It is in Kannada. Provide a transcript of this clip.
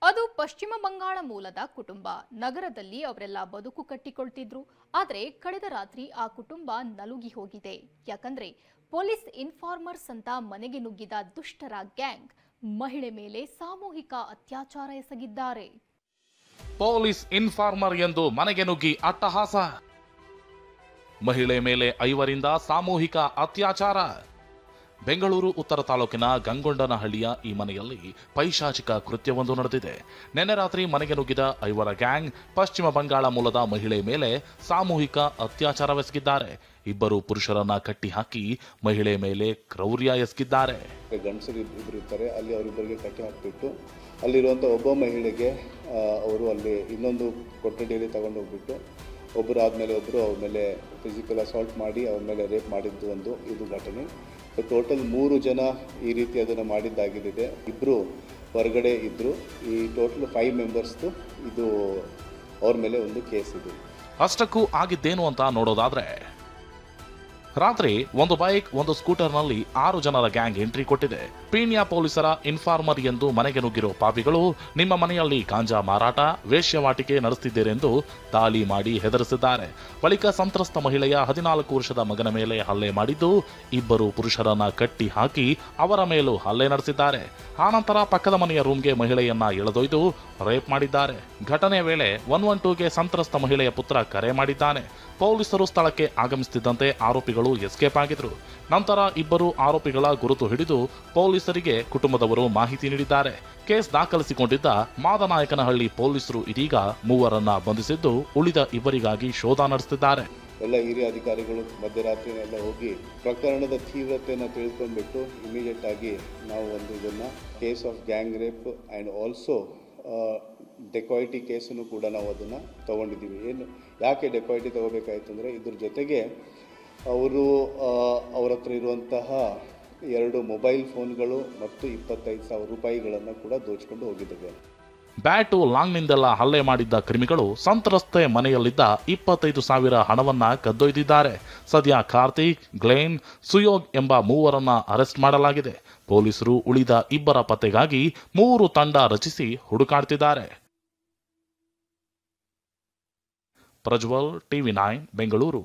ಅದು ಪಶ್ಚಿಮ ಬಂಗಾಳ ಮೂಲದ ಕುಟುಂಬ. ನಗರದಲ್ಲಿ ಅವರೆಲ್ಲ ಬದುಕು ಕಟ್ಟಿಕೊಳ್ತಿದ್ರು. ಆದರೆ ಕಳೆದ ರಾತ್ರಿ ಆ ಕುಟುಂಬ ನಲುಗಿ ಹೋಗಿದೆ. ಯಾಕಂದ್ರೆ ಪೊಲೀಸ್ ಇನ್ಫಾರ್ಮರ್ಸ್ ಅಂತ ಮನೆಗೆ ನುಗ್ಗಿದ ದುಷ್ಟರ ಗ್ಯಾಂಗ್ ಮಹಿಳೆ ಮೇಲೆ ಸಾಮೂಹಿಕ ಅತ್ಯಾಚಾರ ಎಸಗಿದ್ದಾರೆ. ಪೊಲೀಸ್ ಇನ್ಫಾರ್ಮರ್ ಎಂದು ಮನೆಗೆ ನುಗ್ಗಿ ಅಟ್ಟಹಾಸ. ಮಹಿಳೆ ಮೇಲೆ 5 ರಿಂದ ಸಾಮೂಹಿಕ ಅತ್ಯಾಚಾರ. ಬೆಂಗಳೂರು ಉತ್ತರ ತಾಲೂಕಿನ ಗಂಗೊಂಡನಹಳ್ಳಿಯ ಈ ಮನೆಯಲ್ಲಿ ಪೈಶಾಚಿಕ ಕೃತ್ಯವೊಂದು ನಡೆದಿದೆ. ನಿನ್ನೆ ರಾತ್ರಿ ಮನೆಗೆ ನುಗ್ಗಿದ 5ರ ಗ್ಯಾಂಗ್ ಪಶ್ಚಿಮ ಬಂಗಾಳ ಮೂಲದ ಮಹಿಳೆ ಮೇಲೆ ಸಾಮೂಹಿಕ ಅತ್ಯಾಚಾರವೆಸಗಿದ್ದಾರೆ. 2 ಪುರುಷರನ್ನ ಕಟ್ಟಿ ಹಾಕಿ ಮಹಿಳೆ ಮೇಲೆ ಕ್ರೌರ್ಯ ಎಸಗಿದ್ದಾರೆ. ಗಂಡಸರು ಇಬ್ಬರು ಇರ್ತಾರೆ, ಅಲ್ಲಿ ಅವರಿಬ್ಬರಿಗೆ ಕಟ್ಟಿ ಹಾಕಿಬಿಟ್ಟು ಅಲ್ಲಿರುವಂಥ ಒಬ್ಬ ಮಹಿಳೆಗೆ ಅವರು ಅಲ್ಲಿ ಇನ್ನೊಂದು ಕೊಠಡಿಯಲ್ಲಿ ತಗೊಂಡು ಹೋಗ್ಬಿಟ್ಟು ಒಬ್ಬರು ಆದಮೇಲೆ ಒಬ್ಬರು ಅವ್ರ ಮೇಲೆ ಫಿಸಿಕಲ್ ಅಸಾಲ್ಟ್ ಮಾಡಿ ಅವ್ರ ಮೇಲೆ ರೇಪ್ ಮಾಡಿದ್ದು ಇದು ಘಟನೆ. ಟೋಟಲ್ 3 ಜನ ಈ ರೀತಿ ಅದನ್ನು ಮಾಡಿದ್ದಾಗಿದೆ. 2 ಹೊರಗಡೆ ಇದ್ದರು. ಈ ಟೋಟಲ್ 5 ಮೆಂಬರ್ಸ್ದು ಇದು ಅವ್ರ ಮೇಲೆ ಒಂದು ಕೇಸ್ ಇದೆ. ಅಷ್ಟಕ್ಕೂ ಆಗಿದ್ದೇನು ಅಂತ ನೋಡೋದಾದ್ರೆ, ರಾತ್ರಿ ಒಂದು ಬೈಕ್ ಒಂದು ಸ್ಕೂಟರ್ನಲ್ಲಿ 6 ಜನರ ಗ್ಯಾಂಗ್ ಎಂಟ್ರಿ ಕೊಟ್ಟಿದೆ. ಪೀಣ್ಯ ಪೊಲೀಸರ ಇನ್ಫಾರ್ಮರ್ ಎಂದು ಮನೆಗೆ ನುಗ್ಗಿರೋ ಪಾಪಿಗಳು ನಿಮ್ಮ ಮನೆಯಲ್ಲಿ ಗಾಂಜಾ ಮಾರಾಟ, ವೇಶ್ಯವಾಟಿಕೆ ನಡೆಸುತ್ತಿದ್ದೀರೆಂದು ದಾಳಿ ಮಾಡಿ ಹೆದರಿಸಿದ್ದಾರೆ. ಬಳಿಕ ಸಂತ್ರಸ್ತ ಮಹಿಳೆಯ 14 ವರ್ಷದ ಮಗನ ಮೇಲೆ ಹಲ್ಲೆ ಮಾಡಿದ್ದು, 2 ಪುರುಷರನ್ನ ಕಟ್ಟಿ ಹಾಕಿ ಅವರ ಮೇಲೂ ಹಲ್ಲೆ ನಡೆಸಿದ್ದಾರೆ. ಆನಂತರ ಪಕ್ಕದ ಮನೆಯ ರೂಮ್ಗೆ ಮಹಿಳೆಯನ್ನ ಎಳೆದೊಯ್ದು ರೇಪ್ ಮಾಡಿದ್ದಾರೆ. ಘಟನೆಯ ವೇಳೆ 112ಗೆ ಸಂತ್ರಸ್ತ ಮಹಿಳೆಯ ಪುತ್ರ ಕರೆ ಮಾಡಿದ್ದಾನೆ. ಪೊಲೀಸರು ಸ್ಥಳಕ್ಕೆ ಆಗಮಿಸುತ್ತಿದ್ದಂತೆ ಆರೋಪಿಗಳು ಎಸ್ಕೇಪ್ ಆಗಿದ್ರು. ನಂತರ 2 ಆರೋಪಿಗಳ ಗುರುತು ಹಿಡಿದು ಪೊಲೀಸರಿಗೆ ಕುಟುಂಬದವರು ಮಾಹಿತಿ ನೀಡಿದ್ದಾರೆ. ಕೇಸ್ ದಾಖಲಿಸಿಕೊಂಡಿದ್ದ ಮಾದನಾಯಕನಹಳ್ಳಿ ಪೊಲೀಸರು ಇದೀಗ 3ರನ್ನ ಬಂಧಿಸಿದ್ದು, ಉಳಿದ 2ರಿಗಾಗಿ ಶೋಧ ನಡೆಸುತ್ತಿದ್ದಾರೆ. ಎಲ್ಲ ಹಿರಿಯ ಅಧಿಕಾರಿಗಳು ಮಧ್ಯರಾತ್ರಿನೆಲ್ಲ ಹೋಗಿ ಪ್ರಕರಣದ ತೀವ್ರತೆಯನ್ನು ತಿಳ್ಕೊಂಡ್ಬಿಟ್ಟು ಇಮಿಡಿಯೇಟ್ ಆಗಿ ನಾವು ಇದನ್ನು case of gang rape and also dacoity ಕೇಸನ್ನು ಕೂಡ ನಾವು ಅದನ್ನು ತೊಗೊಂಡಿದ್ದೀವಿ. ಯಾಕೆ ಡೆಕಾಯಿಟಿ ತೊಗೋಬೇಕಾಯ್ತು ಅಂದರೆ, ಇದ್ರ ಜೊತೆಗೆ ಅವ್ರ ಹತ್ರ ಇರುವಂತಹ 2 ಮೊಬೈಲ್ ಫೋನ್ಗಳು ಮತ್ತು 25,000 ರೂಪಾಯಿಗಳನ್ನು ಕೂಡ ದೋಚ್ಕೊಂಡು ಹೋಗಿದ್ದಾರೆ. ಬ್ಯಾಟು ಲಾಂಗ್ನಿಂದೆಲ್ಲ ಹಲ್ಲೆ ಮಾಡಿದ್ದ ಕ್ರಿಮಿಗಳು ಸಂತ್ರಸ್ತೆ ಮನೆಯಲ್ಲಿದ್ದ 25,000 ಹಣವನ್ನ ಕದ್ದೊಯ್ದಿದ್ದಾರೆ. ಸದ್ಯ ಕಾರ್ತಿಕ್, ಗ್ಲೇನ್, ಸುಯೋಗ್ ಎಂಬ 3ರನ್ನ ಅರೆಸ್ಟ್ ಮಾಡಲಾಗಿದೆ. ಪೊಲೀಸರು ಉಳಿದ 2ರ ಪತ್ತೆಗಾಗಿ 3 ತಂಡ ರಚಿಸಿ ಹುಡುಕಾಡ್ತಿದ್ದಾರೆ. ಪ್ರಜ್ವಲ್, TV9 ಬೆಂಗಳೂರು.